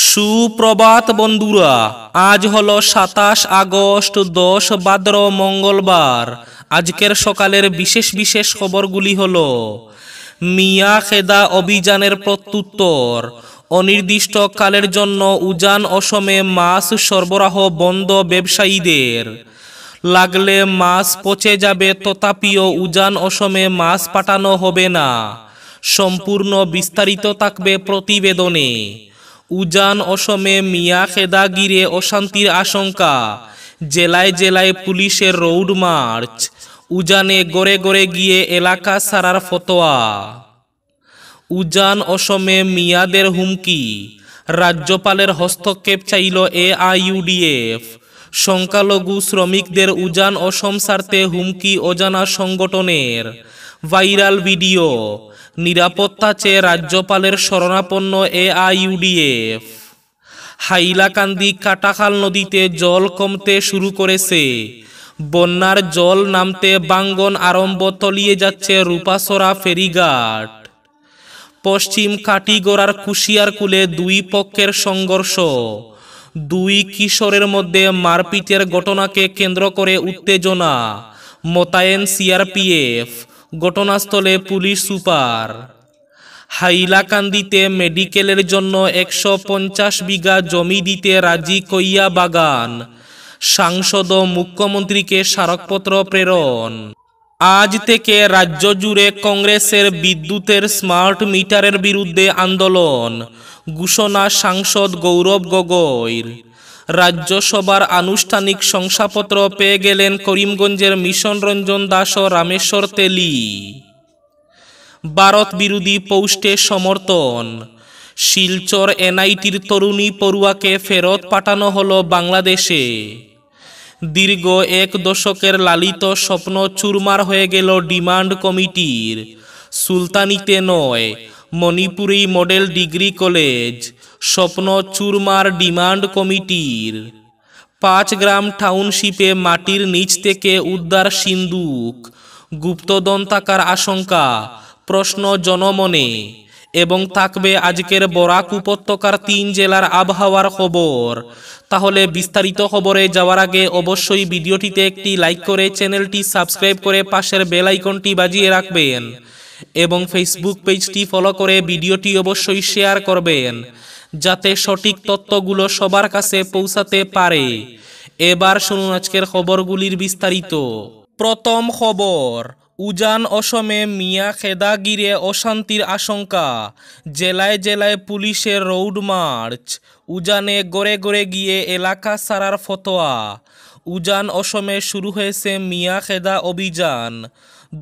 সুপ্রভাত বন্ধুরা, আজ হলো 27 আগস্ট 10 ভাদ্র মঙ্গলবার। আজকের সকালের বিশেষ বিশেষ খবরগুলি হলো: মিয়াখেদা অভিযানের প্রত্যুত্তর, অনির্দিষ্টকালের জন্য উজান অসমে মাছ সরবরাহ বন্ধ ব্যবসায়ীদের, লাগলে মাছ পচে যাবে তথাপিও উজান অসমে মাছ পাঠানো হবে না। সম্পূর্ণ বিস্তারিত থাকবে প্রতিবেদনে। উজান অসমে মিয়াখেদা গিরে অশান্তির আশঙ্কা, জেলায় জেলায় পুলিশের রোড মার্চ, উজানে গড়ে গড়ে গিয়ে এলাকা ছাড়ার ফতোয়া। উজান অসমে মিয়াদের হুমকি, রাজ্যপালের হস্তক্ষেপ চাইল AIUDF। সংখ্যালঘু শ্রমিকদের উজান অসম ছাড়তে হুমকি অজানা সংগঠনের, ভাইরাল ভিডিও। নিরাপত্তা চেয়ে রাজ্যপালের শরণাপন্ন AIUDF। হাইলাকান্দি কাটাখাল নদীতে জল কমতে শুরু করেছে, বন্যার জল নামতে বাঙ্গন আরম্ভ, তলিয়ে যাচ্ছে রূপাসরা ফেরিঘাট। পশ্চিম কাটিগড়ার কুশিয়ারকুলে দুই পক্ষের সংঘর্ষ, দুই কিশোরের মধ্যে মারপিটের ঘটনাকে কেন্দ্র করে উত্তেজনা, মোতায়েন CRPF, ঘটনাস্থলে পুলিশ সুপার। হাইলাকান্দিতে মেডিকেলের জন্য 150 বিঘা জমি দিতে রাজি কইয়া বাগান, সাংসদ ও মুখ্যমন্ত্রীকে স্মারকপত্র প্রেরণ। আজ থেকে রাজ্য জুড়ে কংগ্রেসের বিদ্যুতের স্মার্ট মিটারের বিরুদ্ধে আন্দোলন, ঘোষণা সাংসদ গৌরব গগৈর। রাজ্যসভার আনুষ্ঠানিক শংসাপত্র পেয়ে গেলেন করিমগঞ্জের মিশন রঞ্জন দাস ও রামেশ্বর তেলী। ভারত বিরোধী পোস্টে সমর্থন, শিলচর NITর তরুণী পড়ুয়াকে ফেরত পাঠানো হলো বাংলাদেশে। দীর্ঘ 1 দশকের লালিত স্বপ্ন চুরমার হয়ে গেল ডিমান্ড কমিটির। সুলতানিতে নয়, মণিপুরেই মডেল ডিগ্রি কলেজ, স্বপ্ন চুরমার ডিমান্ড কমিটির। 5 গ্রাম টাউনশিপে মাটির নিচ থেকে উদ্ধার সিন্দুক, গুপ্তধন থাকার আশঙ্কা, প্রশ্ন জনমনে। এবং থাকবে আজকের বরাক উপত্যকার 3 জেলার আবহাওয়ার খবর। তাহলে বিস্তারিত খবরে যাওয়ার আগে অবশ্যই ভিডিওটিতে একটি লাইক করে চ্যানেলটি সাবস্ক্রাইব করে পাশের বেল আইকনটি বাজিয়ে রাখবেন এবং ফেসবুক পেজটি ফলো করে ভিডিওটি অবশ্যই শেয়ার করবেন, যাতে সঠিক তথ্যগুলো সবার কাছে পৌঁছাতে পারে। এবার শুনুন আজকের খবরগুলির বিস্তারিত। প্রথম খবর, উজান অসমে মিয়াখেদা গিরে অশান্তির আশঙ্কা, জেলায় জেলায় পুলিশের রোড মার্চ, উজানে গড়ে গড়ে গিয়ে এলাকা ছাড়ার ফতোয়া। উজান অসমে শুরু হয়েছে মিয়াখেদা অভিযান।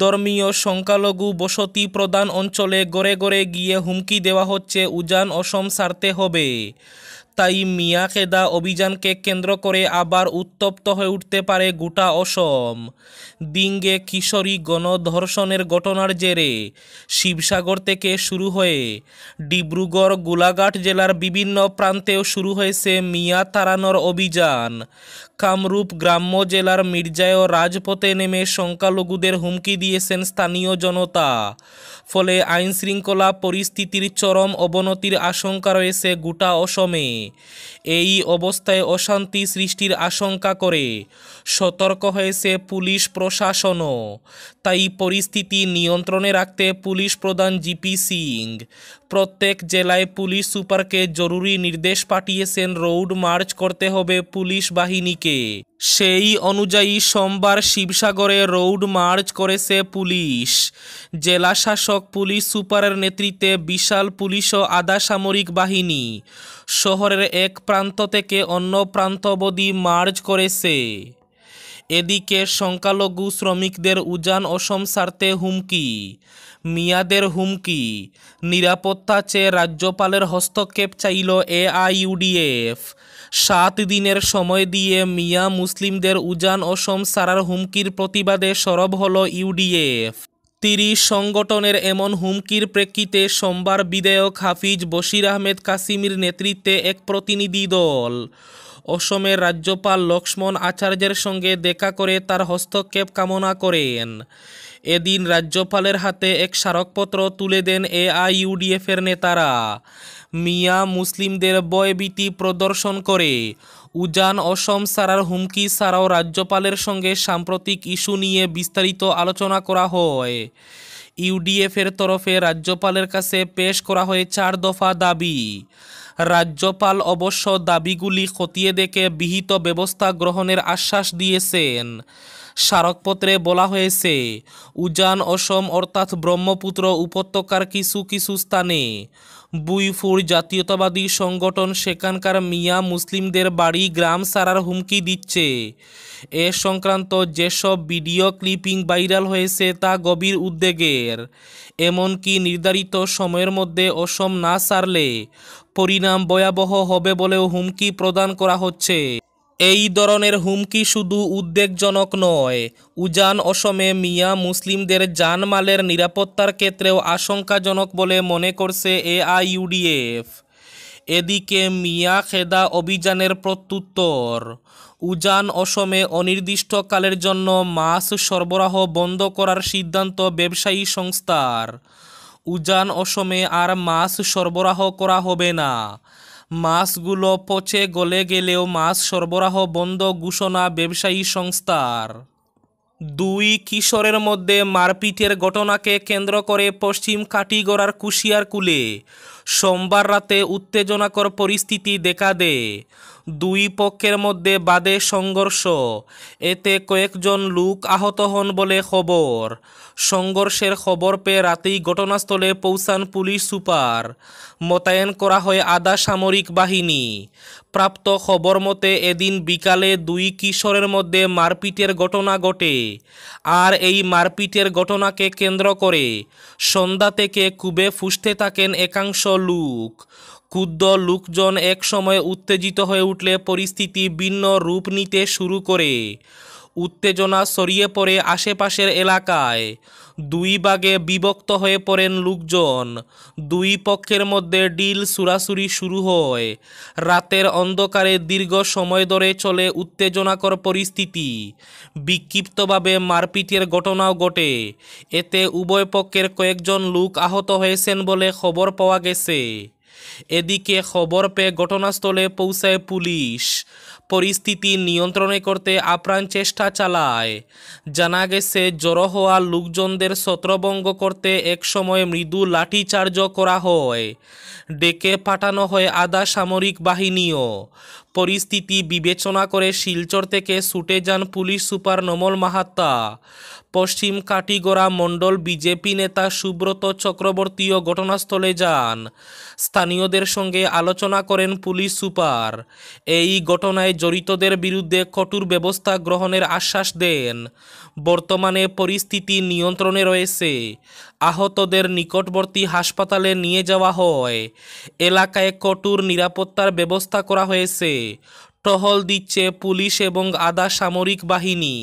ধর্মীয় সংখ্যালঘু বসতি প্রধান অঞ্চলে গড়ে গড়ে গিয়ে হুমকি দেওয়া হচ্ছে উজান অসম ছাড়তে হবে। তাই মিয়াখেদা অভিযানকে কেন্দ্র করে আবার উত্তপ্ত হয়ে উঠতে পারে গোটা অসম। দিঙ্গে কিশোরী গণধর্ষণের ঘটনার জেরে শিবসাগর থেকে শুরু হয়ে ডিব্রুগড়, গোলাঘাট জেলার বিভিন্ন প্রান্তেও শুরু হয়েছে মিয়া তাড়ানোর অভিযান। কামরূপ গ্রাম্য জেলার মির্জায় রাজপথে নেমে সংখ্যালঘুদের হুমকি দিয়েছেন স্থানীয় জনতা। ফলে আইনশৃঙ্খলা পরিস্থিতির চরম অবনতির আশঙ্কা রয়েছে গোটা অসমে। এই অবস্থায় অশান্তি সৃষ্টির আশঙ্কা করে সতর্ক হয়েছে পুলিশ প্রশাসনও। তাই পরিস্থিতি নিয়ন্ত্রণে রাখতে পুলিশ প্রধান GP সিং প্রত্যেক জেলায় পুলিশ সুপারকে জরুরি নির্দেশ পাঠিয়েছেন রোড মার্চ করতে হবে পুলিশ বাহিনীকে। সেই অনুযায়ী সোমবার শিবসাগরে রোড মার্চ করেছে পুলিশ। জেলা শাসক পুলিশ সুপারের নেতৃত্বে বিশাল পুলিশ ও আধা সামরিক বাহিনী শহরের এক প্রান্ত থেকে অন্য প্রান্ত অবধি মার্চ করেছে। এদিকে সংখ্যালঘু শ্রমিকদের উজান অসম ছাড়তে হুমকি, মিয়াদের হুমকি। নিরাপত্তা চেয়ে রাজ্যপালের হস্তক্ষেপ চাইল AIUDF। 7 দিনের সময় দিয়ে মিয়া মুসলিমদের উজান অসম ছাড়ার হুমকির প্রতিবাদে সরব হল UDF। 30 সংগঠনের এমন হুমকির প্রেক্ষিতে সোমবার বিধায়ক হাফিজ বশির আহমেদ কাসিমির নেতৃত্বে এক প্রতিনিধি দল অসমের রাজ্যপাল লক্ষ্মণ আচার্যের সঙ্গে দেখা করে তার হস্তক্ষেপ কামনা করেন। এদিন রাজ্যপালের হাতে এক স্মারকপত্র তুলে দেন AIUDF-এর নেতারা। মিয়া মুসলিমদের ভয়ভীতি প্রদর্শন করে উজান অসম ছাড়ার হুমকি ছাড়াও রাজ্যপালের সঙ্গে সাম্প্রতিক ইস্যু নিয়ে বিস্তারিত আলোচনা করা হয়। ইউডিএফের তরফে রাজ্যপালের কাছে পেশ করা হয় 4 দফা দাবি। রাজ্যপাল অবশ্য দাবিগুলি খতিয়ে দেখে বিহিত ব্যবস্থা গ্রহণের আশ্বাস দিয়েছেন। স্মারকপত্রে বলা হয়েছে, উজান অসম অর্থাৎ ব্রহ্মপুত্র উপত্যকার কিছু কিছু স্থানে বুইফুর জাতীয়তাবাদী সংগঠন সেখানকার মিয়া মুসলিমদের বাড়ি গ্রাম ছাড়ার হুমকি দিচ্ছে। এ সংক্রান্ত যেসব ভিডিও ক্লিপিং ভাইরাল হয়েছে তা গভীর উদ্বেগের। এমনকি নির্ধারিত সময়ের মধ্যে অসম না ছাড়লে পরিণাম ভয়াবহ হবে বলেও হুমকি প্রদান করা হচ্ছে। এই ধরনের হুমকি শুধু উদ্বেগজনক নয়, উজান অসমে মিয়া মুসলিমদের জানমালের নিরাপত্তার ক্ষেত্রেও আশঙ্কাজনক বলে মনে করছে এআইইউডিএফ। এদিকে মিয়া খেদা অভিযানের প্রত্যুত্তর। উজান অসমে অনির্দিষ্টকালের জন্য মাছ সরবরাহ বন্ধ করার সিদ্ধান্ত ব্যবসায়ী সংস্থার। উজান অসমে আর মাছ সরবরাহ করা হবে না। মাছগুলো পচে গলে গেলেও মাছ সরবরাহ বন্ধ ঘোষণা ব্যবসায়ী সংস্থার। 2 কিশোরের মধ্যে মারপিটের ঘটনাকে কেন্দ্র করে পশ্চিম কাটিগড়ার কুশিয়ারকুলে সোমবার রাতে উত্তেজনাকর পরিস্থিতি দেখা দেয়। 2 পক্ষের মধ্যে বাদে সংঘর্ষ। এতে কয়েকজন লোক আহত হন বলে খবর। সংঘর্ষের খবর পেয়ে রাতেই ঘটনাস্থলে পৌঁছান পুলিশ সুপার। মোতায়েন করা হয় আধা সামরিক বাহিনী। প্রাপ্ত খবর মতে এদিন বিকালে 2 কিশোরের মধ্যে মারপিটের ঘটনা ঘটে। আর এই মারপিটের ঘটনাকে কেন্দ্র করে সন্ধ্যা থেকে খুবই ফুঁসতে থাকেন একাংশ লোক। ক্ষুব্ধ লোকজন একসময় উত্তেজিত হয়ে উঠলে পরিস্থিতি ভিন্ন রূপ নিতে শুরু করে। উত্তেজনা ছড়িয়ে পড়ে আশেপাশের এলাকায়। 2 ভাগে বিভক্ত হয়ে পড়েন লোকজন। 2 পক্ষের মধ্যে ডিল সুরাসুরি শুরু হয়। রাতের অন্ধকারে দীর্ঘ সময় ধরে চলে উত্তেজনাকর পরিস্থিতি। বিক্ষিপ্তভাবে মারপিটের ঘটনাও ঘটে। এতে উভয় পক্ষের কয়েকজন লোক আহত হয়েছেন বলে খবর পাওয়া গেছে। এদিকে খবর পেয়ে ঘটনাস্থলে পৌঁছায় পুলিশ। পরিস্থিতি নিয়ন্ত্রণে করতে আপ্রাণ চেষ্টা চালায়। জানা গেছে, জড়ো হওয়া লোকজনদের ছত্রভঙ্গ করতে একসময় মৃদু লাঠিচার্জও করা হয়। ডেকে পাঠানো হয় আধা সামরিক বাহিনীও। পরিস্থিতি বিবেচনা করে শিলচর থেকে ছুটে যান পুলিশ সুপার নোমল মাহাত্তা। পশ্চিম কাটিগড়া মণ্ডল বিজেপি নেতা সুব্রত চক্রবর্তীও ঘটনাস্থলে যান। স্থানীয়দের সঙ্গে আলোচনা করেন পুলিশ সুপার। এই ঘটনায় জড়িতদের বিরুদ্ধে কঠোর ব্যবস্থা গ্রহণের আশ্বাস দেন। বর্তমানে পরিস্থিতি নিয়ন্ত্রণে রয়েছে। আহতদের নিকটবর্তী হাসপাতালে নিয়ে যাওয়া হয়। এলাকায় কঠোর নিরাপত্তার ব্যবস্থা করা হয়েছে। টহল দিচ্ছে পুলিশ এবং আধা সামরিক বাহিনী।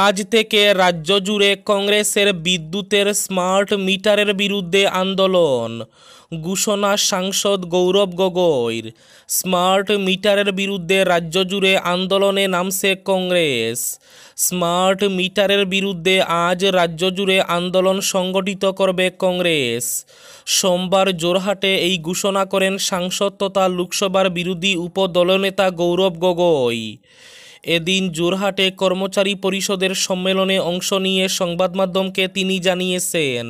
আজ থেকে রাজ্য জুড়ে কংগ্রেসের বিদ্যুতের স্মার্ট মিটারের বিরুদ্ধে আন্দোলন। ঘোষণা সাংসদ গৌরব গগৈর। স্মার্ট মিটারের বিরুদ্ধে রাজ্য জুড়ে আন্দোলনে নামছে কংগ্রেস। স্মার্ট মিটারের বিরুদ্ধে আজ রাজ্য জুড়ে আন্দোলন সংগঠিত করবে কংগ্রেস। সোমবার জোরহাটে এই ঘোষণা করেন সাংসদ তথা লোকসভার বিরোধী উপদলনেতা গৌরব গগৈ। এদিন জোরহাটে কর্মচারী পরিষদের সম্মেলনে অংশ নিয়ে সংবাদমাধ্যমকে তিনি জানিয়েছেন,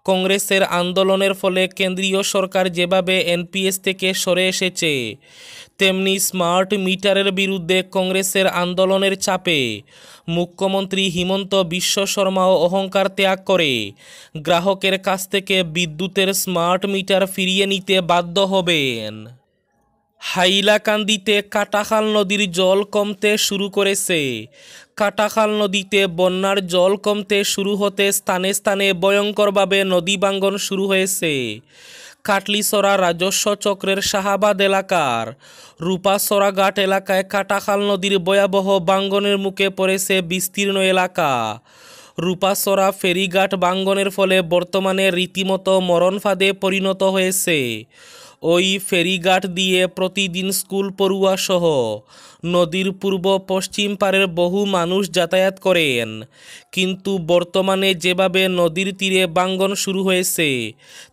কংগ্রেসের আন্দোলনের ফলে কেন্দ্রীয় সরকার যেভাবে এনপিএস থেকে সরে এসেছে, তেমনি স্মার্ট মিটারের বিরুদ্ধে কংগ্রেসের আন্দোলনের চাপে মুখ্যমন্ত্রী হিমন্ত বিশ্ব শর্মাও অহংকার ত্যাগ করে গ্রাহকের কাছ থেকে বিদ্যুতের স্মার্ট মিটার ফিরিয়ে নিতে বাধ্য হবেন। হাইলাকান্দিতে কাটাখাল নদীর জল কমতে শুরু করেছে। কাটাখাল নদীতে বন্যার জল কমতে শুরু হতে স্থানে স্থানে ভয়ঙ্করভাবে নদী ভাঙ্গন শুরু হয়েছে। কাটলিছড়া রাজস্ব চক্রের শাহাবাদ এলাকার রূপাছড়া ঘাট এলাকায় কাটাখাল নদীর ভয়াবহ ভাঙ্গনের মুখে পড়েছে বিস্তীর্ণ এলাকা। রূপাছড়া ফেরিঘাট ভাঙ্গনের ফলে বর্তমানে রীতিমতো মরণ ফাঁদে পরিণত হয়েছে। ওই ফেরিঘাট দিয়ে প্রতিদিন স্কুল পড়ুয়া সহ নদীর পূর্ব পশ্চিম পারের বহু মানুষ যাতায়াত করেন। কিন্তু বর্তমানে যেভাবে নদীর তীরে ভাঙন শুরু হয়েছে,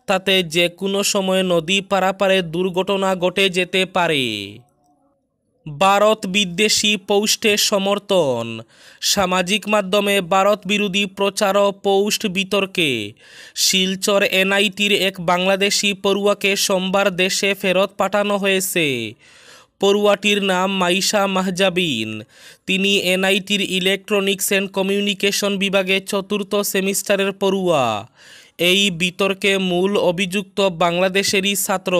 তাতে যে কোনো সময় নদী পারাপারে দুর্ঘটনা ঘটে যেতে পারে। ভারত বিদ্বেষী পোস্টের সমর্থন। সামাজিক মাধ্যমে ভারত বিরোধী প্রচার ও পোস্ট বিতর্কে শিলচর এনআইটির এক বাংলাদেশি পড়ুয়াকে সোমবার দেশে ফেরত পাঠানো হয়েছে। পড়ুয়াটির নাম মাইশা মাহজাবিন। তিনি এনআইটির ইলেকট্রনিক্স অ্যান্ড কমিউনিকেশন বিভাগে 4th সেমিস্টারের পড়ুয়া। এই বিতর্কে মূল অভিযুক্ত বাংলাদেশেরই ছাত্র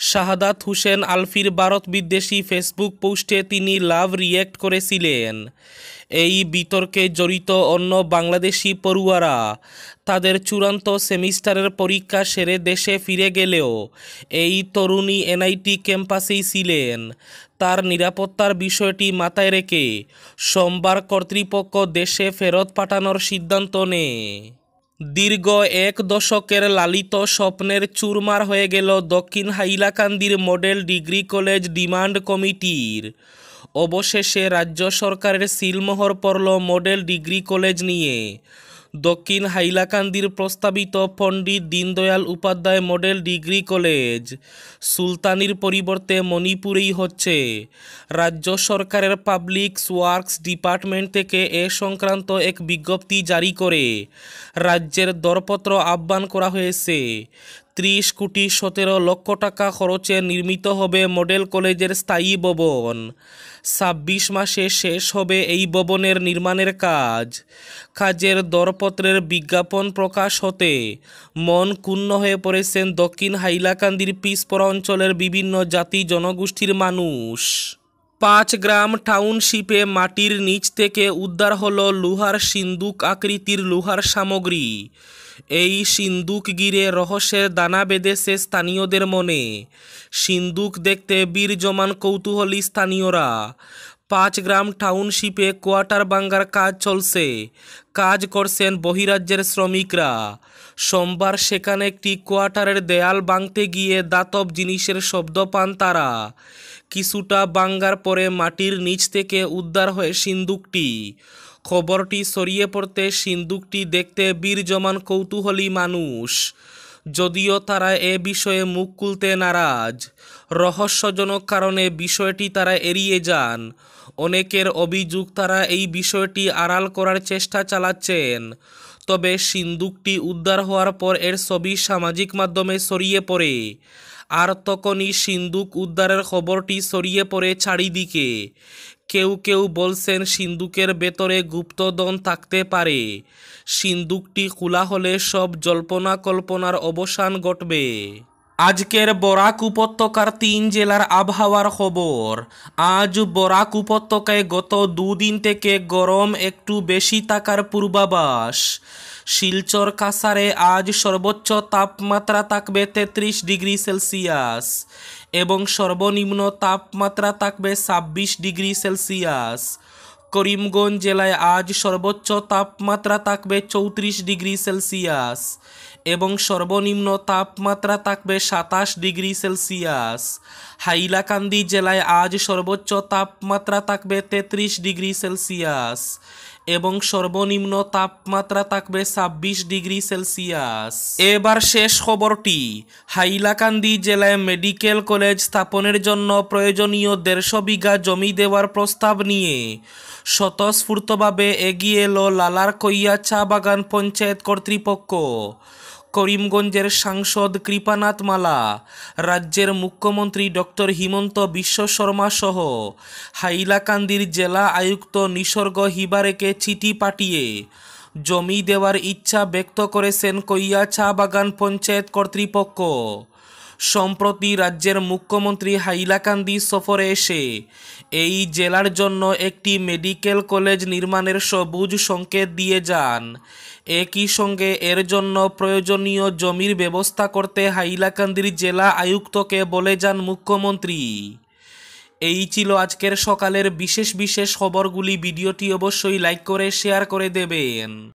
শাহাদাত হোসেন আলফির ভারত বিদ্বেষী ফেসবুক পোস্টে তিনি লাভ রিয়্যাক্ট করেছিলেন। এই বিতর্কে জড়িত অন্য বাংলাদেশি পড়ুয়ারা তাদের চূড়ান্ত সেমিস্টারের পরীক্ষা সেরে দেশে ফিরে গেলেও এই তরুণী এনআইটি ক্যাম্পাসেই ছিলেন। তার নিরাপত্তার বিষয়টি মাথায় রেখে সোমবার কর্তৃপক্ষ দেশে ফেরত পাঠানোর সিদ্ধান্ত নেয়। দীর্ঘ 1 দশকের লালিত স্বপ্নের চুরমার হয়ে গেল দক্ষিণ হাইলাকান্দির মডেল ডিগ্রি কলেজ ডিমান্ড কমিটির। অবশেষে রাজ্য সরকারের সিলমোহর পড়ল মডেল ডিগ্রি কলেজ নিয়ে। দক্ষিণ হাইলাকান্দির প্রস্তাবিত Pandit Deendayal Upadhyay model degree college সুলতানির পরিবর্তে মণিপুরেই হচ্ছে। রাজ্য সরকারের পাবলিক ওয়ার্কস ডিপার্টমেন্ট থেকে এ সংক্রান্ত এক বিজ্ঞপ্তি জারি করে রাজ্যের দরপত্র আহ্বান করা হয়েছে। 30 কোটি 17 লক্ষ টাকা খরচে নির্মিত হবে মডেল কলেজের স্থায়ী ভবন। 26 মাসে শেষ হবে এই ভবনের নির্মাণের কাজ। কাজের দরপত্রের বিজ্ঞাপন প্রকাশ হতে মন ক্ষুণ্ণ হয়ে পড়েছেন দক্ষিণ হাইলাকান্দির পিছপড়া অঞ্চলের বিভিন্ন জাতি জনগোষ্ঠীর মানুষ। 5 গ্রাম টাউনশিপে মাটির নিচ থেকে উদ্ধার হলো লোহার সিন্দুক আকৃতির লোহার সামগ্রী। এই সিন্দুক ঘিরে রহস্যের দানা বেঁধেছে স্থানীয়দের মনে। সিন্দুক দেখতে বীর জমান কৌতূহলী স্থানীয়রা। 5 গ্রাম টাউনশিপে কোয়ার্টার ভাঙার কাজ চলছে। কাজ করছেন বহিরাজ্যের শ্রমিকরা। সোমবার সেখানে একটি কোয়ার্টারের দেয়াল ভাঙতে গিয়ে ধাতব জিনিসের শব্দ পান তারা। কিছুটা ভাঙার পরে মাটির নিচ থেকে উদ্ধার হয় সিন্দুকটি। খবরটি ছড়িয়ে পড়তে সিন্দুকটি দেখতে বীর জমান কৌতূহলী মানুষ। যদিও তারা এ বিষয়ে মুখ খুলতে নারাজ। রহস্যজনক কারণে বিষয়টি তারা এড়িয়ে যান। অনেকের অভিযোগ তারা এই বিষয়টি আড়াল করার চেষ্টা চালাচ্ছেন। তবে সিন্দুকটি উদ্ধার হওয়ার পর এর ছবি সামাজিক মাধ্যমে ছড়িয়ে পড়ে। আর তখনই সিন্দুক উদ্ধারের খবরটি ছড়িয়ে পড়ে চারিদিকে। কেউ কেউ বলছেন সিন্দুকের ভেতরে গুপ্তধন থাকতে পারে। সিন্দুকটি খোলা হলে সব জল্পনা কল্পনার অবসান ঘটবে। আজকের বরাক উপত্যকার 3 জেলার আবহাওয়ার খবর। আজ বরাক উপত্যকায় গত 2 দিন থেকে গরম একটু বেশি থাকার পূর্বাভাস। শিলচর কাছাড়ে আজ সর্বোচ্চ তাপমাত্রা থাকবে 33 ডিগ্রি সেলসিয়াস এবং সর্বনিম্ন তাপমাত্রা থাকবে 26 ডিগ্রি সেলসিয়াস। করিমগঞ্জ জেলায় আজ সর্বোচ্চ তাপমাত্রা থাকবে 34 ডিগ্রি সেলসিয়াস এবং সর্বনিম্ন তাপমাত্রা থাকবে 27 ডিগ্রি সেলসিয়াস। হাইলাকান্দি জেলায় আজ সর্বোচ্চ তাপমাত্রা থাকবে 33 ডিগ্রি সেলসিয়াস এবং সর্বনিম্ন তাপমাত্রা থাকবে 26 ডিগ্রি সেলসিয়াস। এবার শেষ খবরটি। হাইলাকান্দি জেলায় মেডিকেল কলেজ স্থাপনের জন্য প্রয়োজনীয় 150 বিঘা জমি দেওয়ার প্রস্তাব নিয়ে স্বতঃস্ফূর্তভাবে এগিয়ে এলো লালারকইয়া চা বাগান পঞ্চায়েত কর্তৃপক্ষ। করিমগঞ্জের সাংসদ কৃপানাথ মালা, রাজ্যের মুখ্যমন্ত্রী ডক্টর হিমন্ত বিশ্ব শর্মা সহ হাইলাকান্দির জেলা আয়ুক্ত নিসর্গ হিবারেকে চিঠি পাঠিয়ে জমি দেওয়ার ইচ্ছা ব্যক্ত করেছেন কইয়া চা বাগান পঞ্চায়েত কর্তৃপক্ষ। সম্প্রতি রাজ্যের মুখ্যমন্ত্রী হাইলাকান্দি সফরে এসে এই জেলার জন্য একটি মেডিকেল কলেজ নির্মাণের সবুজ সংকেত দিয়ে যান। একই সঙ্গে এর জন্য প্রয়োজনীয় জমির ব্যবস্থা করতে হাইলাকান্দির জেলা আয়ুক্তকে বলে যান মুখ্যমন্ত্রী। এই ছিল আজকের সকালের বিশেষ খবরগুলি। ভিডিওটি অবশ্যই লাইক করে শেয়ার করে দেবেন।